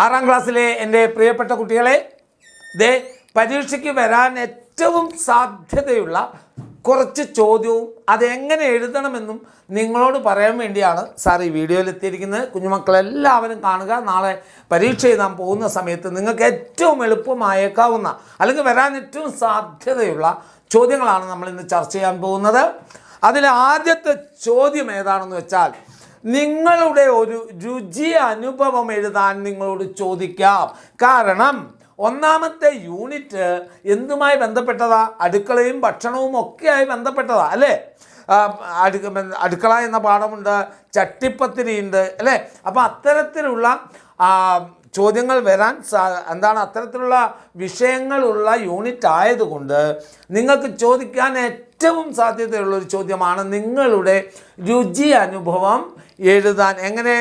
ആറാം ക്ലാസ്സിലെ എൻ്റെ പ്രിയപ്പെട്ട കുട്ടികളെ, പരീക്ഷയ്ക്ക് വരാൻ ഏറ്റവും സാധ്യതയുള്ള കുറച്ച് ചോദ്യവും അതെങ്ങനെ എഴുതണമെന്നും നിങ്ങളോട് പറയാൻ വേണ്ടിയാണ് സാർ ഈ വീഡിയോയിൽ എത്തിയിരിക്കുന്നത്. കുഞ്ഞുമക്കളെല്ലാവരും കാണുക. നാളെ പരീക്ഷ എഴുതാൻ പോകുന്ന സമയത്ത് നിങ്ങൾക്ക് ഏറ്റവും എളുപ്പമായേക്കാവുന്ന അല്ലെങ്കിൽ വരാൻ ഏറ്റവും സാധ്യതയുള്ള ചോദ്യങ്ങളാണ് നമ്മൾ ഇന്ന് ചർച്ച ചെയ്യാൻ പോകുന്നത്. അതിൽ ആദ്യത്തെ ചോദ്യം ഏതാണെന്ന് വെച്ചാൽ, നിങ്ങളുടെ ഒരു രുചി അനുഭവം എഴുതാൻ നിങ്ങളോട് ചോദിക്കാം. കാരണം ഒന്നാമത്തെ യൂണിറ്റ് എന്തുമായി ബന്ധപ്പെട്ടതാ? അടുക്കളയും ഭക്ഷണവും ഒക്കെയായി ബന്ധപ്പെട്ടതാ അല്ലേ? അടുക്കള എന്ന പാഠമുണ്ട്, ചട്ടിപ്പത്തിരിയുണ്ട് അല്ലേ? അപ്പോൾ അത്തരത്തിലുള്ള ചോദ്യങ്ങൾ വരാൻ അത്തരത്തിലുള്ള വിഷയങ്ങളുള്ള യൂണിറ്റ് ആയതുകൊണ്ട് നിങ്ങൾക്ക് ചോദിക്കാൻ ഏറ്റവും സാധ്യതയുള്ളൊരു ചോദ്യമാണ് നിങ്ങളുടെ രുചി അനുഭവം എഴുതാൻ. എങ്ങനെ?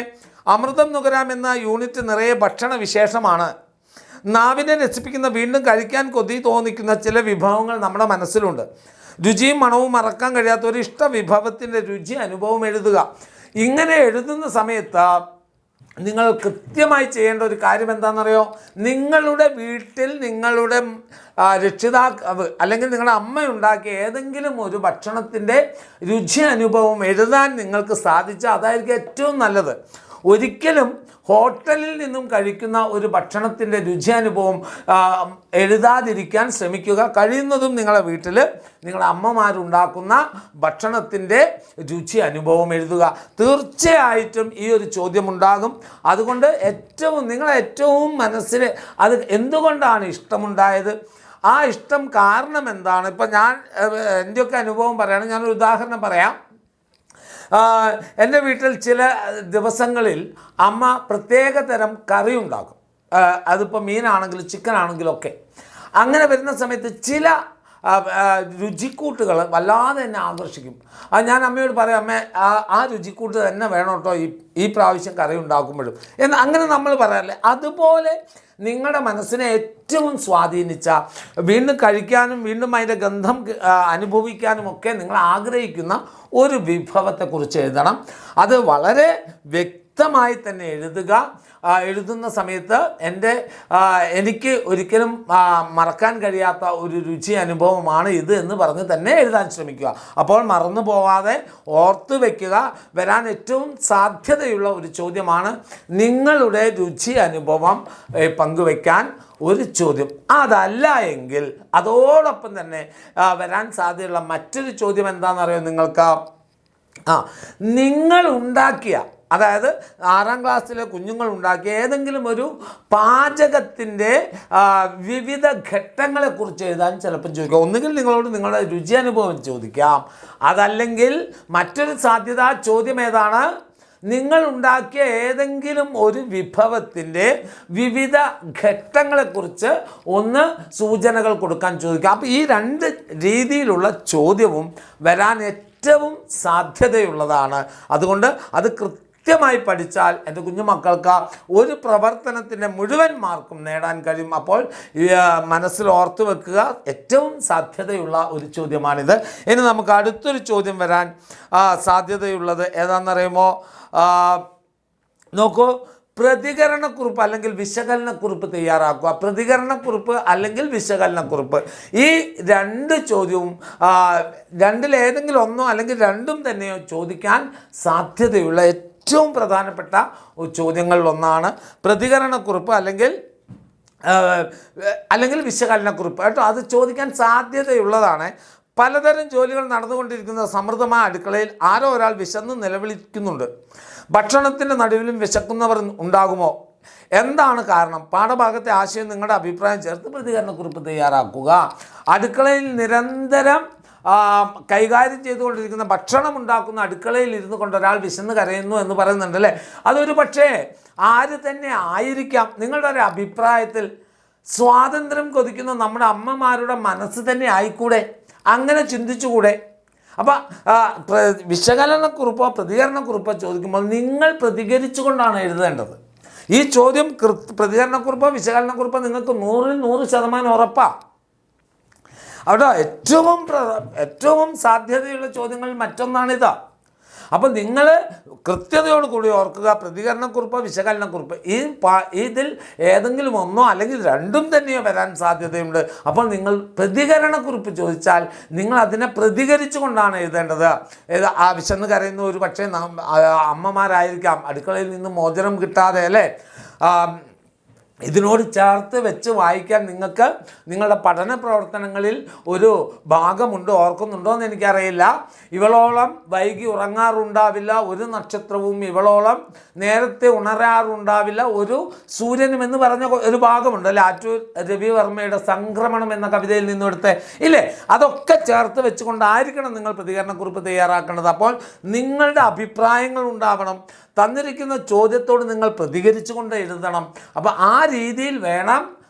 അമൃതം നുകരാം എന്ന യൂണിറ്റ് നിറയെ ഭക്ഷണ വിശേഷമാണ്. നാവിനെ രസിപ്പിക്കുന്ന, വീണ്ടും കഴിക്കാൻ കൊതി തോന്നിക്കുന്ന ചില വിഭവങ്ങൾ നമ്മുടെ മനസ്സിലുണ്ട്. രുചിയും മണവും മറക്കാൻ കഴിയാത്ത ഒരു ഇഷ്ട വിഭവത്തിൻ്റെ രുചി അനുഭവം എഴുതുക. ഇങ്ങനെ എഴുതുന്ന സമയത്ത് നിങ്ങൾ കൃത്യമായി ചെയ്യേണ്ട ഒരു കാര്യം എന്താണെന്നറിയോ? നിങ്ങളുടെ വീട്ടിൽ നിങ്ങളുടെ രക്ഷിതാവ് അല്ലെങ്കിൽ നിങ്ങളുടെ അമ്മ ഉണ്ടാക്കിയ ഏതെങ്കിലും ഒരു ഭക്ഷണത്തിൻ്റെ രുചി അനുഭവം എഴുതാൻ നിങ്ങൾക്ക് സാധിച്ചാൽ അതായിരിക്കും ഏറ്റവും നല്ലത്. ഒരിക്കലും ഹോട്ടലിൽ നിന്നും കഴിക്കുന്ന ഒരു ഭക്ഷണത്തിൻ്റെ രുചി അനുഭവം എഴുതാതിരിക്കാൻ ശ്രമിക്കുക. കഴിയുന്നതും നിങ്ങളുടെ വീട്ടിൽ നിങ്ങളുടെ അമ്മമാരുണ്ടാക്കുന്ന ഭക്ഷണത്തിൻ്റെ രുചി അനുഭവം എഴുതുക. തീർച്ചയായിട്ടും ഈ ഒരു ചോദ്യം ഉണ്ടാകും. അതുകൊണ്ട് നിങ്ങളെ ഏറ്റവും മനസ്സിൽ അത് എന്തുകൊണ്ടാണ് ഇഷ്ടമുണ്ടായത്, ആ ഇഷ്ടം കാരണം എന്താണ്? ഇപ്പം എൻ്റെയൊക്കെ അനുഭവം പറയുകയാണെങ്കിൽ ഞാനൊരു ഉദാഹരണം പറയാം. എൻ്റെ വീട്ടിൽ ചില ദിവസങ്ങളിൽ അമ്മ പ്രത്യേക തരം കറി ഉണ്ടാക്കും. അതിപ്പോൾ മീനാണെങ്കിലും ചിക്കൻ ആണെങ്കിലും ഒക്കെ. അങ്ങനെ വരുന്ന സമയത്ത് ചില രുചിക്കൂട്ടുകൾ വല്ലാതെ എന്നെ ആകർഷിക്കും. ഞാൻ അമ്മയോട് പറയാം, അമ്മ ആ രുചിക്കൂട്ട് തന്നെ വേണം കേട്ടോ ഈ പ്രാവശ്യം കറി ഉണ്ടാക്കുമ്പോഴും അങ്ങനെ നമ്മൾ പറയാറില്ലേ? അതുപോലെ നിങ്ങളുടെ മനസ്സിനെ ഏറ്റവും സ്വാധീനിച്ച, വീണ്ടും കഴിക്കാനും വീണ്ടും അതിൻ്റെ ഗന്ധം അനുഭവിക്കാനും ഒക്കെ നിങ്ങൾ ആഗ്രഹിക്കുന്ന ഒരു വിഭവത്തെക്കുറിച്ച് എഴുതണം. അത് വളരെ വ്യക്തമായി തന്നെ എഴുതുക. എഴുതുന്ന സമയത്ത് എനിക്ക് ഒരിക്കലും മറക്കാൻ കഴിയാത്ത ഒരു രുചി അനുഭവമാണ് ഇത് എന്ന് പറഞ്ഞ് തന്നെ എഴുതാൻ ശ്രമിക്കുക. അപ്പോൾ മറന്നു പോകാതെ ഓർത്ത് വയ്ക്കുക. വരാൻ ഏറ്റവും സാധ്യതയുള്ള ഒരു ചോദ്യമാണ് നിങ്ങളുടെ രുചി അനുഭവം പങ്കുവയ്ക്കാൻ ഒരു ചോദ്യം. അതല്ല എങ്കിൽ അതോടൊപ്പം തന്നെ വരാൻ സാധ്യതയുള്ള മറ്റൊരു ചോദ്യം എന്താണെന്നറിയോ നിങ്ങൾക്ക്? നിങ്ങൾ ഉണ്ടാക്കിയ, അതായത് 6ാം ക്ലാസ്സിലെ കുഞ്ഞുങ്ങൾ ഉണ്ടാക്കിയ ഏതെങ്കിലും ഒരു പാചകത്തിൻ്റെ വിവിധ ഘട്ടങ്ങളെക്കുറിച്ച് എഴുതാൻ ചിലപ്പോൾ ചോദിക്കാം. ഒന്നുകിൽ നിങ്ങളോട് നിങ്ങളുടെ രുചി അനുഭവം ചോദിക്കാം. അതല്ലെങ്കിൽ മറ്റൊരു സാധ്യത ചോദ്യം ഏതാണ്? നിങ്ങൾ ഉണ്ടാക്കിയ ഏതെങ്കിലും ഒരു വിഭവത്തിൻ്റെ വിവിധ ഘട്ടങ്ങളെക്കുറിച്ച് സൂചനകൾ കൊടുക്കാൻ ചോദിക്കാം. അപ്പോൾ ഈ രണ്ട് രീതിയിലുള്ള ചോദ്യവും വരാൻ ഏറ്റവും സാധ്യതയുള്ളതാണ്. അതുകൊണ്ട് അത് കൃത്യമായി പഠിച്ചാൽ എൻ്റെ കുഞ്ഞുമക്കൾക്ക് ഒരു പ്രവർത്തനത്തിൻ്റെ മുഴുവൻ മാർക്കും നേടാൻ കഴിയും. അപ്പോൾ മനസ്സിൽ ഓർത്തു വെക്കുക, ഏറ്റവും സാധ്യതയുള്ള ഒരു ചോദ്യമാണിത്. ഇനി നമുക്ക് അടുത്തൊരു ചോദ്യം വരാൻ സാധ്യതയുള്ളത് ഏതാണെന്നറിയുമോ? നോക്കൂ, പ്രതികരണക്കുറിപ്പ് അല്ലെങ്കിൽ വിശകലനക്കുറിപ്പ് തയ്യാറാക്കുക. പ്രതികരണക്കുറിപ്പ് അല്ലെങ്കിൽ വിശകലനക്കുറിപ്പ്, ഈ രണ്ട് ചോദ്യവും രണ്ടിലേതെങ്കിലും ഒന്നോ അല്ലെങ്കിൽ രണ്ടും തന്നെയോ ചോദിക്കാൻ സാധ്യതയുള്ള ഏറ്റവും പ്രധാനപ്പെട്ട ചോദ്യങ്ങളിലൊന്നാണ് പ്രതികരണക്കുറിപ്പ് അല്ലെങ്കിൽ വിശകലനക്കുറിപ്പ് കേട്ടോ. അത് ചോദിക്കാൻ സാധ്യതയുള്ളതാണ്. പലതരം ജോലികൾ നടന്നുകൊണ്ടിരിക്കുന്ന സമൃദ്ധമായ അടുക്കളയിൽ ആരോ ഒരാൾ വിശന്ന് നിലവിളിക്കുന്നുണ്ട്. ഭക്ഷണത്തിൻ്റെ നടുവിലും വിശക്കുന്നവർ ഉണ്ടാകുമോ? എന്താണ് കാരണം? പാഠഭാഗത്തെ ആശയം നിങ്ങളുടെ അഭിപ്രായം ചേർത്ത് പ്രതികരണക്കുറിപ്പ് തയ്യാറാക്കുക. അടുക്കളയിൽ നിരന്തരം കൈകാര്യം ചെയ്തുകൊണ്ടിരിക്കുന്ന, ഭക്ഷണം ഉണ്ടാക്കുന്ന അടുക്കളയിൽ ഇരുന്നു കൊണ്ട് ഒരാൾ വിശന്ന് കരയുന്നു എന്ന് പറയുന്നുണ്ടല്ലേ? അതൊരു പക്ഷേ ആര് തന്നെ ആയിരിക്കാം. നിങ്ങളുടെ ഒരു അഭിപ്രായത്തിൽ സ്വാതന്ത്ര്യം കൊതിക്കുന്ന നമ്മുടെ അമ്മമാരുടെ മനസ്സ് തന്നെ ആയിക്കൂടെ? അങ്ങനെ ചിന്തിച്ചുകൂടെ? അപ്പം വിശകലനക്കുറിപ്പോ പ്രതികരണക്കുറിപ്പോ ചോദിക്കുമ്പോൾ നിങ്ങൾ പ്രതികരിച്ചുകൊണ്ടാണ് എഴുതേണ്ടത്. ഈ ചോദ്യം പ്രതികരണക്കുറിപ്പോ വിശകലനക്കുറിപ്പോ നിങ്ങൾക്ക് 100% ഉറപ്പാണ്. അവിടെ ഏറ്റവും സാധ്യതയുള്ള ചോദ്യങ്ങളിൽ മറ്റൊന്നാണിത്. അപ്പോൾ നിങ്ങൾ കൃത്യതയോടുകൂടി ഓർക്കുക, പ്രതികരണക്കുറിപ്പ്, വിശകലനക്കുറിപ്പ്, ഇതിൽ ഏതെങ്കിലും ഒന്നോ അല്ലെങ്കിൽ രണ്ടും തന്നെയോ വരാൻ സാധ്യതയുണ്ട്. അപ്പോൾ നിങ്ങൾ പ്രതികരണക്കുറിപ്പ് ചോദിച്ചാൽ നിങ്ങൾ അതിനെ പ്രതികരിച്ചു കൊണ്ടാണ് എഴുതേണ്ടത്. ആ വിശന്ന് കരയുന്ന ഒരു പക്ഷേ അമ്മമാരായിരിക്കാം, അടുക്കളയിൽ നിന്ന് മോചനം കിട്ടാതെ, അല്ലേ? ഇതിനോട് ചേർത്ത് വെച്ച് വായിക്കാൻ നിങ്ങൾക്ക് നിങ്ങളുടെ പഠന പ്രവർത്തനങ്ങളിൽ ഒരു ഭാഗമുണ്ട്, ഓർക്കുന്നുണ്ടോ എന്ന് എനിക്കറിയില്ല. ഇവളോളം വൈകി ഉറങ്ങാറുണ്ടാവില്ല ഒരു നക്ഷത്രവും, ഇവളോളം നേരത്തെ ഉണരാറുണ്ടാവില്ല ഒരു സൂര്യനും എന്ന് പറഞ്ഞ ഒരു ഭാഗമുണ്ട്, അല്ലേ? ആറ്റൂർ രവിവർമ്മയുടെ സംക്രമണം എന്ന കവിതയിൽ നിന്നെടുത്ത് ഇല്ലേ? അതൊക്കെ ചേർത്ത് വെച്ചുകൊണ്ടായിരിക്കണം നിങ്ങൾ പ്രതികരണക്കുറിപ്പ് തയ്യാറാക്കേണ്ടത്. അപ്പോൾ നിങ്ങളുടെ അഭിപ്രായങ്ങൾ ഉണ്ടാവണം. തന്നിരിക്കുന്ന ചോദ്യത്തോട് നിങ്ങൾ പ്രതികരിച്ചുകൊണ്ട് എഴുതണം. അപ്പോൾ ആ രീതിയിൽ വേണം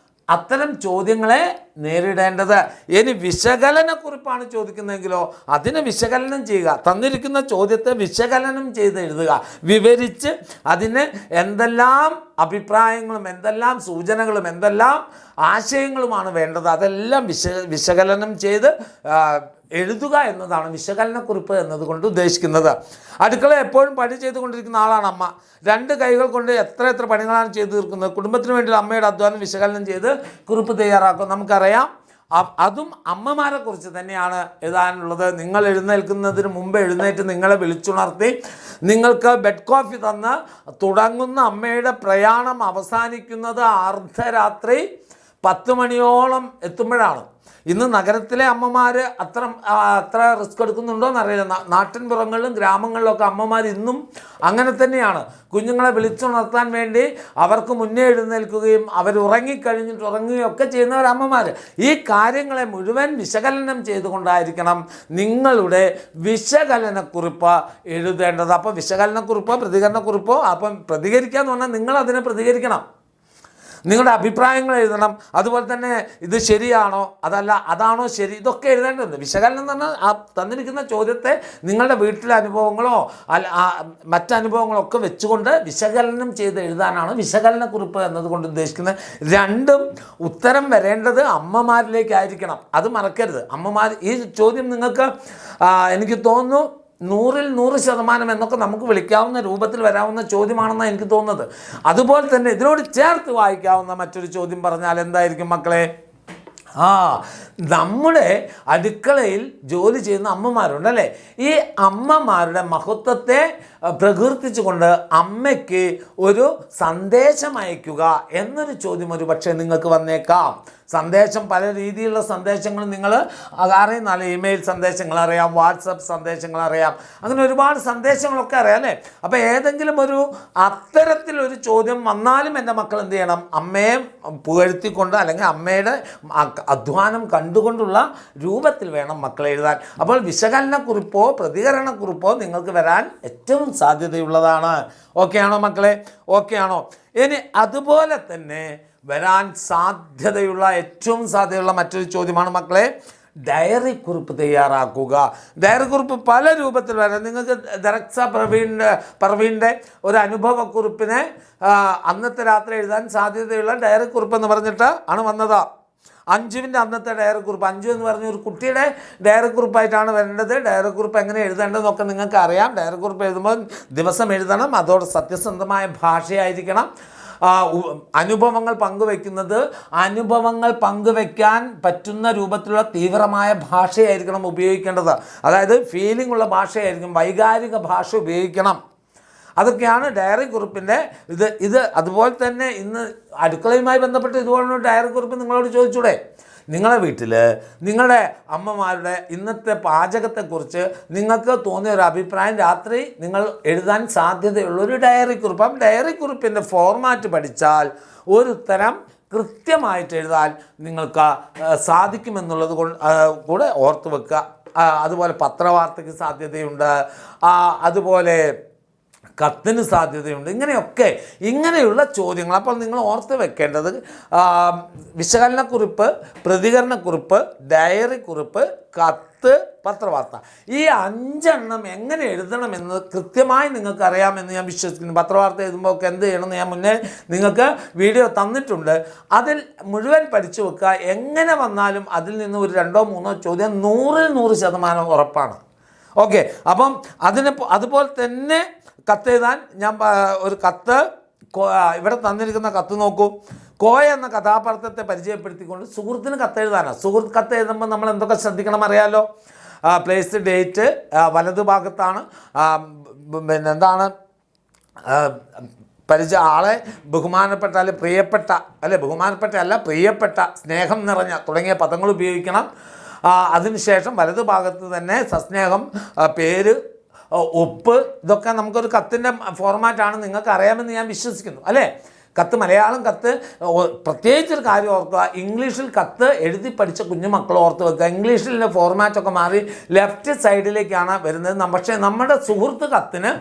അത്തരം ചോദ്യങ്ങളെ നേരിടേണ്ടത്. ഇനി വിശകലനക്കുറിപ്പാണ് ചോദിക്കുന്നതെങ്കിലോ അതിനെ വിശകലനം ചെയ്യുക. തന്നിരിക്കുന്ന ചോദ്യത്തെ വിശകലനം ചെയ്ത് എഴുതുക, വിവരിച്ച് അതിന് എന്തെല്ലാം അഭിപ്രായങ്ങളും എന്തെല്ലാം സൂചനകളും എന്തെല്ലാം ആശയങ്ങളുമാണ് വേണ്ടത് അതെല്ലാം വിശകലനം ചെയ്ത് എഴുതുക എന്നതാണ് വിശകലനക്കുറിപ്പ് എന്നതുകൊണ്ട് ഉദ്ദേശിക്കുന്നത്. അടുക്കള എപ്പോഴും പണി ചെയ്തുകൊണ്ടിരിക്കുന്ന ആളാണ് അമ്മ. 2 കൈകൾ കൊണ്ട് എത്ര പണികളാണ് ചെയ്തു തീർക്കുന്നത്. കുടുംബത്തിന് വേണ്ടി അമ്മയുടെ അധ്വാനം വിശകലനം ചെയ്ത് കുറിപ്പ് തയ്യാറാക്കും. നമുക്കറിയാം, അതും അമ്മമാരെ കുറിച്ച് തന്നെയാണ് എഴുതാനുള്ളത്. നിങ്ങൾ എഴുന്നേൽക്കുന്നതിന് മുമ്പ് എഴുന്നേറ്റ് നിങ്ങളെ വിളിച്ചുണർത്തി നിങ്ങൾക്ക് ബെഡ് കോഫി തന്ന് തുടങ്ങുന്ന അമ്മയുടെ പ്രയാണം അവസാനിക്കുന്നത് അർദ്ധരാത്രി 10 മണിയോളം എത്തുമ്പോഴാണ്. ഇന്ന് നഗരത്തിലെ അമ്മമാർ അത്ര റിസ്ക് എടുക്കുന്നുണ്ടോ എന്നറിയില്ല. നാട്ടിൻപുറങ്ങളിലും ഗ്രാമങ്ങളിലൊക്കെ അമ്മമാർ ഇന്നും അങ്ങനെ തന്നെയാണ്. കുഞ്ഞുങ്ങളെ വിളിച്ചുണർത്താൻ വേണ്ടി അവർക്ക് മുന്നേ എഴുന്നേൽക്കുകയും അവർ ഉറങ്ങിക്കഴിഞ്ഞിട്ട് ഉറങ്ങുകയും ഒക്കെ ചെയ്യുന്നവർ അമ്മമാർ. ഈ കാര്യങ്ങളെ മുഴുവൻ വിശകലനം ചെയ്തുകൊണ്ടായിരിക്കണം നിങ്ങളുടെ വിശകലനക്കുറിപ്പ് എഴുതേണ്ടത്. അപ്പോൾ വിശകലനക്കുറിപ്പോ പ്രതികരണക്കുറിപ്പോ, അപ്പം പ്രതികരിക്കുക എന്ന് പറഞ്ഞാൽ നിങ്ങൾ അതിനെ പ്രതികരിക്കണം, നിങ്ങളുടെ അഭിപ്രായങ്ങൾ എഴുതണം. അതുപോലെ തന്നെ ഇത് ശരിയാണോ അതല്ല അതാണോ ശരി, ഇതൊക്കെ എഴുതേണ്ടതുണ്ട്. വിശകലനം എന്ന് പറഞ്ഞാൽ ആ തന്നിരിക്കുന്ന ചോദ്യത്തെ നിങ്ങളുടെ വീട്ടിലെ അനുഭവങ്ങളോ മറ്റനുഭവങ്ങളോ ഒക്കെ വെച്ചുകൊണ്ട് വിശകലനം ചെയ്ത് എഴുതാനാണ് വിശകലനക്കുറിപ്പ് എന്നതുകൊണ്ട് ഉദ്ദേശിക്കുന്നത്. രണ്ടും ഉത്തരം വരേണ്ടത് അമ്മമാരിലേക്കായിരിക്കണം, അത് മറക്കരുത്. അമ്മമാർ, ഈ ചോദ്യം നിങ്ങൾക്ക് എനിക്ക് തോന്നുന്നു 100ൽ 100% എന്നൊക്കെ നമുക്ക് വിളിക്കാവുന്ന രൂപത്തിൽ വരാവുന്ന ചോദ്യമാണെന്നാണ് എനിക്ക് തോന്നുന്നത്. അതുപോലെ തന്നെ ഇതിനോട് ചേർത്ത് വായിക്കാവുന്ന മറ്റൊരു ചോദ്യം പറഞ്ഞാൽ എന്തായിരിക്കും മക്കളെ? നമ്മുടെ അടുക്കളയിൽ ജോലി ചെയ്യുന്ന അമ്മമാരുണ്ടല്ലേ, ഈ അമ്മമാരുടെ മഹത്വത്തെ പ്രകീർത്തിച്ചുകൊണ്ട് അമ്മയ്ക്ക് ഒരു സന്ദേശം അയക്കുക എന്നൊരു ചോദ്യം ഒരു പക്ഷേ നിങ്ങൾക്ക് വന്നേക്കാം. സന്ദേശം, പല രീതിയിലുള്ള സന്ദേശങ്ങൾ നിങ്ങൾ അറിയുന്നല്ലോ. ഇമെയിൽ സന്ദേശങ്ങൾ അറിയാം, വാട്സപ്പ് സന്ദേശങ്ങൾ അറിയാം, അങ്ങനെ ഒരുപാട് സന്ദേശങ്ങളൊക്കെ അറിയാം, അല്ലേ? അപ്പോൾ ഏതെങ്കിലും ഒരു അത്തരത്തിലൊരു ചോദ്യം വന്നാലും എൻ്റെ മക്കൾ എന്ത് ചെയ്യണം? അമ്മയെ പുകഴ്ത്തിക്കൊണ്ട് അല്ലെങ്കിൽ അമ്മയുടെ അധ്വാനം കണ്ടുകൊണ്ടുള്ള രൂപത്തിൽ വേണം മക്കൾ എഴുതാൻ. അപ്പോൾ വിശകലനക്കുറിപ്പോ പ്രതികരണക്കുറിപ്പോ നിങ്ങൾക്ക് വരാൻ ഏറ്റവും സാധ്യതയുള്ളതാണ്. ഓക്കെ ആണോ മക്കളെ? ഓക്കെ ആണോ? ഇനി അതുപോലെ തന്നെ വരാൻ സാധ്യതയുള്ള ഏറ്റവും സാധ്യതയുള്ള മറ്റൊരു ചോദ്യമാണ് മക്കളെ, ഡയറി കുറിപ്പ് തയ്യാറാക്കുക. ഡയറി കുറിപ്പ് പല രൂപത്തിൽ വരാം. നിങ്ങൾക്ക് ദരക്സ പ്രവീണിൻ്റെ ഒരു അനുഭവക്കുറിപ്പിനെ അന്നത്തെ രാത്രി എഴുതാൻ സാധ്യതയുള്ള ഡയറി കുറിപ്പ് എന്ന് പറഞ്ഞിട്ട് ആണ് വന്നത്. അഞ്ജുവിൻ്റെ അന്നത്തെ ഡയറി കുറിപ്പ്, അഞ്ജു എന്ന് പറഞ്ഞ ഒരു കുട്ടിയുടെ ഡയറി കുറിപ്പായിട്ടാണ് വരേണ്ടത്. ഡയറി കുറിപ്പ് എങ്ങനെ എഴുതേണ്ടതെന്നൊക്കെ നിങ്ങൾക്ക് അറിയാം. ഡയറി കുറിപ്പ് എഴുതുമ്പോൾ ദിവസം എഴുതണം, അതോടെ സത്യസന്ധമായ ഭാഷയായിരിക്കണം. അനുഭവങ്ങൾ പങ്കുവെക്കുന്നത് അനുഭവങ്ങൾ പങ്കുവെക്കാൻ പറ്റുന്ന രൂപത്തിലുള്ള തീവ്രമായ ഭാഷയായിരിക്കണം ഉപയോഗിക്കേണ്ടത്. അതായത് ഫീലിംഗ് ഉള്ള ഭാഷയായിരിക്കും, വൈകാരിക ഭാഷ ഉപയോഗിക്കണം. അതൊക്കെയാണ് ഡയറി കുറിപ്പിൻ്റെ ഇത്. അതുപോലെ തന്നെ ഇന്ന് അടുക്കളയുമായി ബന്ധപ്പെട്ട് ഇതുപോലുള്ള ഡയറി കുറിപ്പ് നിങ്ങളോട് ചോദിച്ചൂടെ? നിങ്ങളുടെ വീട്ടിൽ നിങ്ങളുടെ അമ്മമാരുടെ ഇന്നത്തെ പാചകത്തെക്കുറിച്ച് നിങ്ങൾക്ക് തോന്നിയ ഒരു അഭിപ്രായം രാത്രി നിങ്ങൾ എഴുതാൻ സാധ്യതയുള്ളൊരു ഡയറി കുറിപ്പ്. അപ്പം ഡയറി കുറിപ്പിൻ്റെ ഫോർമാറ്റ് പഠിച്ചാൽ ഒരു ഉത്തരം കൃത്യമായിട്ട് എഴുതാൻ നിങ്ങൾക്ക് സാധിക്കുമെന്നുള്ളത് കൂടെ ഓർത്ത് വെക്കുക. അതുപോലെ പത്രവാർത്തയ്ക്ക് സാധ്യതയുണ്ട്, അതുപോലെ കത്തിന് സാധ്യതയുണ്ട്. ഇങ്ങനെയുള്ള ചോദ്യങ്ങൾ. അപ്പോൾ നിങ്ങൾ ഓർത്ത് വെക്കേണ്ടത് വിശകലനക്കുറിപ്പ്, പ്രതികരണക്കുറിപ്പ്, ഡയറി കുറിപ്പ്, കത്ത്, പത്രവാർത്ത, ഈ 5 എണ്ണം എങ്ങനെ എഴുതണമെന്ന് കൃത്യമായി നിങ്ങൾക്ക് അറിയാമെന്ന് ഞാൻ വിശ്വസിക്കുന്നു. പത്രവാർത്ത എഴുതുമ്പോൾ ഒക്കെ എന്ത് ചെയ്യണമെന്ന് ഞാൻ മുന്നേ നിങ്ങൾക്ക് വീഡിയോ തന്നിട്ടുണ്ട്. അതിൽ മുഴുവൻ പഠിച്ചു വെക്കുക. എങ്ങനെ വന്നാലും അതിൽ നിന്ന് ഒരു 2-3 ചോദ്യം 100ൽ 100% ഉറപ്പാണ്. ഓക്കെ, അപ്പം അതുപോലെ തന്നെ കത്തെഴുതാൻ ഞാൻ ഒരു കത്ത് ഇവിടെ തന്നിരിക്കുന്ന കത്ത് നോക്കൂ. കോയ എന്ന കഥാപാത്രത്തെ പരിചയപ്പെടുത്തിക്കൊണ്ട് സുഹൃത്തിന് കത്തെഴുതാനാണ്. സുഹൃത്ത് കത്ത് എഴുതുമ്പോൾ നമ്മൾ എന്തൊക്കെ ശ്രദ്ധിക്കണം അറിയാമല്ലോ. പ്ലേസ്, ഡേറ്റ് വലതുഭാഗത്താണ്. പിന്നെ എന്താണ് ആളെ ബഹുമാനപ്പെട്ട അല്ലെ പ്രിയപ്പെട്ട, അല്ലെ ബഹുമാനപ്പെട്ട അല്ല പ്രിയപ്പെട്ട, സ്നേഹം നിറഞ്ഞ തുടങ്ങിയ പദങ്ങൾ ഉപയോഗിക്കണം. അതിനുശേഷം വലതുഭാഗത്ത് തന്നെ സസ്നേഹം, പേര്, ഒപ്പ്, ഇതൊക്കെ നമുക്കൊരു കത്തിൻ്റെ ഫോർമാറ്റാണ്. നിങ്ങൾക്ക് അറിയാമെന്ന് ഞാൻ വിശ്വസിക്കുന്നു, അല്ലേ? കത്ത്, മലയാളം കത്ത്, പ്രത്യേകിച്ചൊരു കാര്യം ഓർക്കുക, ഇംഗ്ലീഷിൽ കത്ത് എഴുതി പഠിച്ച കുഞ്ഞുമക്കൾ ഓർത്ത് വെക്കുക. ഇംഗ്ലീഷിലെ ഫോർമാറ്റൊക്കെ മാറി ലെഫ്റ്റ് സൈഡിലേക്കാണ് വരുന്നത്. പക്ഷേ നമ്മുടെ സുഹൃത്ത് കത്തിന്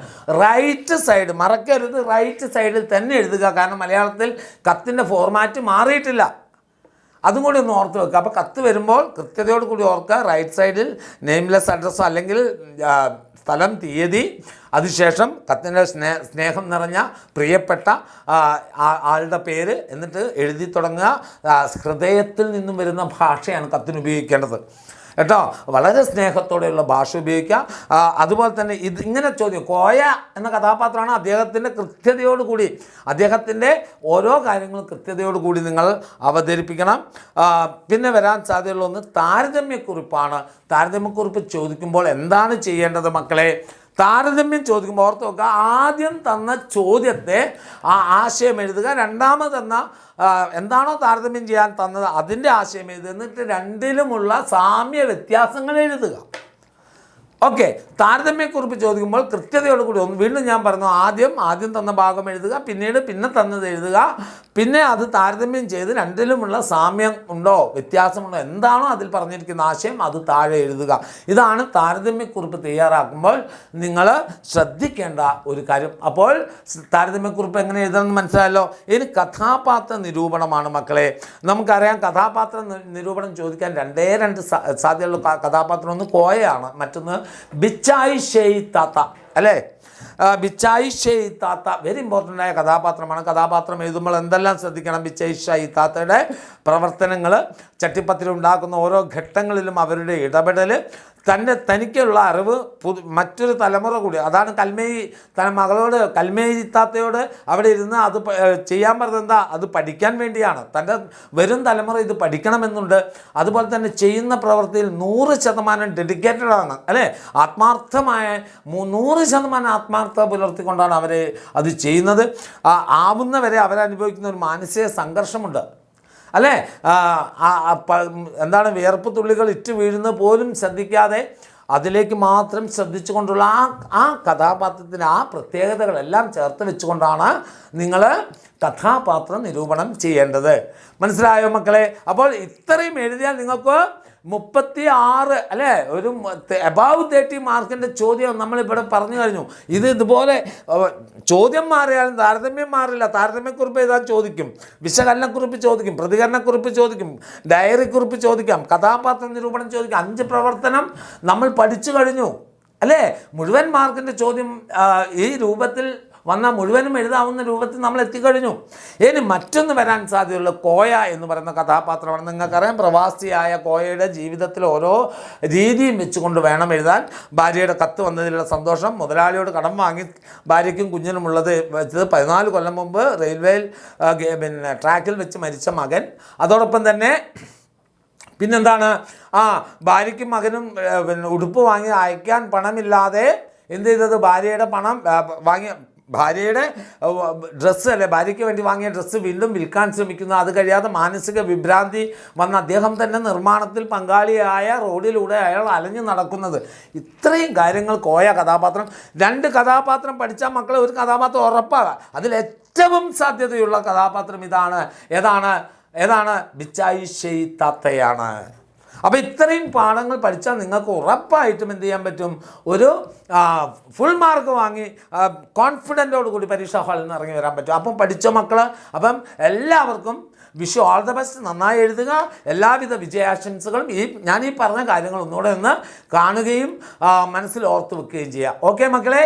റൈറ്റ് സൈഡ്, മറക്കരുത്, റൈറ്റ് സൈഡിൽ തന്നെ എഴുതുക. കാരണം മലയാളത്തിൽ കത്തിൻ്റെ ഫോർമാറ്റ് മാറിയിട്ടില്ല. അതും കൂടി ഒന്ന് ഓർത്ത് വെക്കുക. അപ്പോൾ കത്ത് വരുമ്പോൾ കൃത്യതയോട് കൂടി ഓർക്കുക, റൈറ്റ് സൈഡിൽ നെയിംലെസ് അഡ്രസ്സോ അല്ലെങ്കിൽ സ്ഥലം, തീയതി, അതിനുശേഷം കത്തിൻ്റെ സ്നേഹം നിറഞ്ഞ പ്രിയപ്പെട്ട ആളുടെ പേര്, എന്നിട്ട് എഴുതി തുടങ്ങുക. ഹൃദയത്തിൽ നിന്നും വരുന്ന ഭാഷയാണ് കത്തിന് ഉപയോഗിക്കേണ്ടത് കേട്ടോ. വളരെ സ്നേഹത്തോടെയുള്ള ഭാഷ ഉപയോഗിക്കുക. അതുപോലെ തന്നെ ഇങ്ങനെ ചോദ്യം, കോയ എന്ന കഥാപാത്രമാണ്. അദ്ദേഹത്തിൻ്റെ കൃത്യതയോടുകൂടി, അദ്ദേഹത്തിൻ്റെ ഓരോ കാര്യങ്ങളും കൃത്യതയോടുകൂടി നിങ്ങൾ അവതരിപ്പിക്കണം. പിന്നെ വരാൻ സാധ്യതയുള്ള ഒന്ന് താരതമ്യക്കുറിപ്പാണ്. താരതമ്യക്കുറിപ്പ് ചോദിക്കുമ്പോൾ എന്താണ് ചെയ്യേണ്ടത് മക്കളെ? താരതമ്യം ചോദിക്കുമ്പോൾ ഓർത്ത് വെക്കുക, ആദ്യം തന്ന ചോദ്യത്തെ ആ ആശയം എഴുതുക. രണ്ടാമത് തന്ന എന്താണോ താരതമ്യം ചെയ്യാൻ തന്നത് അതിൻ്റെ ആശയം എഴുതുക. എന്നിട്ട് രണ്ടിലുമുള്ള സാമ്യ വ്യത്യാസങ്ങൾ എഴുതുക. ഓക്കെ, താരതമ്യക്കുറിപ്പ് ചോദിക്കുമ്പോൾ കൃത്യതയോടുകൂടി വീണ്ടും ഞാൻ പറഞ്ഞു, ആദ്യം തന്ന ഭാഗം എഴുതുക, പിന്നെ തന്നത് എഴുതുക, പിന്നെ അത് താരതമ്യം ചെയ്ത് രണ്ടിലുമുള്ള സാമ്യം ഉണ്ടോ, വ്യത്യാസമുണ്ടോ, എന്താണോ അതിൽ പറഞ്ഞിരിക്കുന്ന ആശയം അത് താഴെ എഴുതുക. ഇതാണ് താരതമ്യക്കുറിപ്പ് തയ്യാറാക്കുമ്പോൾ നിങ്ങൾ ശ്രദ്ധിക്കേണ്ട ഒരു കാര്യം. അപ്പോൾ താരതമ്യക്കുറിപ്പ് എങ്ങനെ എഴുതണമെന്ന് മനസ്സിലായല്ലോ. ഇനി കഥാപാത്ര നിരൂപണമാണ് മക്കളെ. നമുക്കറിയാം, കഥാപാത്ര നിരൂപണം ചോദിക്കാൻ രണ്ട് സാധ്യതയുള്ള കഥാപാത്രം. ഒന്ന് കോയയാണ്, മറ്റൊന്ന് ബിച്ചായി ഷെയ് താത്ത, അല്ലേ? ബിച്ചായി ഷെയ് താത്ത വെരി ഇമ്പോർട്ടൻ്റ് ആയ കഥാപാത്രമാണ്. കഥാപാത്രം എഴുതുമ്പോൾ എന്തെല്ലാം ശ്രദ്ധിക്കണം? ബിച്ചായി ഷെയ് താത്തയുടെ പ്രവർത്തനങ്ങൾ, ചട്ടിപ്പത്തിരി ഉണ്ടാക്കുന്ന ഓരോ ഘട്ടങ്ങളിലും അവരുടെ ഇടപെടൽ, തനിക്കുള്ള അറിവ് മറ്റൊരു തലമുറ കൂടി, അതാണ് കൽമേയി മകളോട്, കൽമേയി താത്തയോട് അവിടെ ഇരുന്ന് അത് ചെയ്യാൻ പറഞ്ഞത് എന്താ? അത് പഠിക്കാൻ വേണ്ടിയാണ്. തൻ്റെ വരും തലമുറ ഇത് പഠിക്കണമെന്നുണ്ട്. അതുപോലെ തന്നെ ചെയ്യുന്ന പ്രവൃത്തിയിൽ 100% ഡെഡിക്കേറ്റഡ് ആണ്, അല്ലേ? ആത്മാർത്ഥമായ 100% ആത്മാർത്ഥത പുലർത്തിക്കൊണ്ടാണ് അവർ അത് ചെയ്യുന്നത്. ആവുന്നവരെ അവരനുഭവിക്കുന്ന ഒരു മാനസിക സംഘർഷമുണ്ട്, അല്ലേ? എന്താണ്, വിയർപ്പ് തുള്ളികൾ ഇറ്റ് വീഴുന്നത് പോലും ശ്രദ്ധിക്കാതെ അതിലേക്ക് മാത്രം ശ്രദ്ധിച്ചുകൊണ്ടുള്ള ആ കഥാപാത്രത്തിന് ആ പ്രത്യേകതകളെല്ലാം ചേർത്ത് വെച്ചുകൊണ്ടാണ് നിങ്ങൾ കഥാപാത്ര നിരൂപണം ചെയ്യേണ്ടത്. മനസ്സിലായോ മക്കളെ? അപ്പോൾ ഇത്രയും എഴുതിയാൽ നിങ്ങൾക്ക് 36, അല്ലേ, ഒരു എബവ് 30 മാർക്കിൻ്റെ ചോദ്യം നമ്മളിവിടെ പറഞ്ഞു കഴിഞ്ഞു. ഇതുപോലെ ചോദ്യം മാറിയാലും താരതമ്യം മാറില്ല. താരതമ്യക്കുറിപ്പ് എഴുതാൻ ചോദിക്കും, വിശകലനക്കുറിപ്പ് ചോദിക്കും, പ്രതികരണക്കുറിപ്പ് ചോദിക്കും, ഡയറിക്കുറിപ്പ് ചോദിക്കാം, കഥാപാത്ര നിരൂപണം ചോദിക്കാം. 5 പ്രവർത്തനം നമ്മൾ പഠിച്ചു കഴിഞ്ഞു, അല്ലേ? മുഴുവൻ മാർക്കിൻ്റെ ചോദ്യം ഈ രൂപത്തിൽ വന്നാൽ മുഴുവനും എഴുതാവുന്ന രൂപത്തിൽ നമ്മൾ എത്തിക്കഴിഞ്ഞു. ഇനി മറ്റൊന്ന് വരാൻ സാധ്യതയുള്ള കോയ എന്ന് പറയുന്ന കഥാപാത്രമാണ്. നിങ്ങൾക്കറിയാം, പ്രവാസിയായ കോയയുടെ ജീവിതത്തിൽ ഓരോ രീതിയും വെച്ചുകൊണ്ട് വേണം എഴുതാൻ. ഭാര്യയുടെ കത്ത് വന്നതിലുള്ള സന്തോഷം, മുതലാളിയോട് കടം വാങ്ങി ഭാര്യയ്ക്കും കുഞ്ഞിനുമുള്ളത് വെച്ചത്, 14 കൊല്ലം മുമ്പ് റെയിൽവേയിൽ ട്രാക്കിൽ വെച്ച് മരിച്ച മകൻ, അതോടൊപ്പം തന്നെ പിന്നെന്താണ്, ഭാര്യയ്ക്കും മകനും ഉടുപ്പ് വാങ്ങി അയക്കാൻ പണമില്ലാതെ എന്ത് ചെയ്തത്? ഭാര്യയുടെ പണം ഭാര്യയുടെ ഡ്രസ്സ്, അല്ലെ, ഭാര്യയ്ക്ക് വേണ്ടി വാങ്ങിയ ഡ്രസ്സ് വീണ്ടും വിൽക്കാൻ ശ്രമിക്കുന്നു. അത് കഴിയാതെ മാനസിക വിഭ്രാന്തി വന്ന അദ്ദേഹം തന്നെ നിർമ്മാണത്തിൽ പങ്കാളിയായ റോഡിലൂടെ അയാൾ അലഞ്ഞു നടക്കുന്നത്. ഇത്രയും കാര്യങ്ങൾ കോയ കഥാപാത്രം. 2 കഥാപാത്രം പഠിച്ചാൽ മക്കളെ ഒരു കഥാപാത്രം ഉറപ്പാകാം. അതിലേറ്റവും സാധ്യതയുള്ള കഥാപാത്രം ഏതാണ്? ബിച്ചായി ഷെയ് താത്തയാണ്. അപ്പോൾ ഇത്രയും പാഠങ്ങൾ പഠിച്ചാൽ നിങ്ങൾക്ക് ഉറപ്പായിട്ടും എന്ത് ചെയ്യാൻ പറ്റും? ഒരു ഫുൾ മാർക്ക് വാങ്ങി കോൺഫിഡൻറ്റോട് കൂടി പരീക്ഷാ ഹാളിൽ നിന്ന് ഇറങ്ങി വരാൻ പറ്റും. അപ്പം പഠിച്ച മക്കൾ, അപ്പം എല്ലാവർക്കും wish you all the best. നന്നായി എഴുതുക. എല്ലാവിധ വിജയാശംസകളും. ഞാൻ ഈ പറഞ്ഞ കാര്യങ്ങൾ ഒന്നുകൂടെ ഒന്ന് കാണുകയും മനസ്സിൽ ഓർത്ത് വെക്കുകയും ചെയ്യുക. ഓക്കെ മക്കളെ?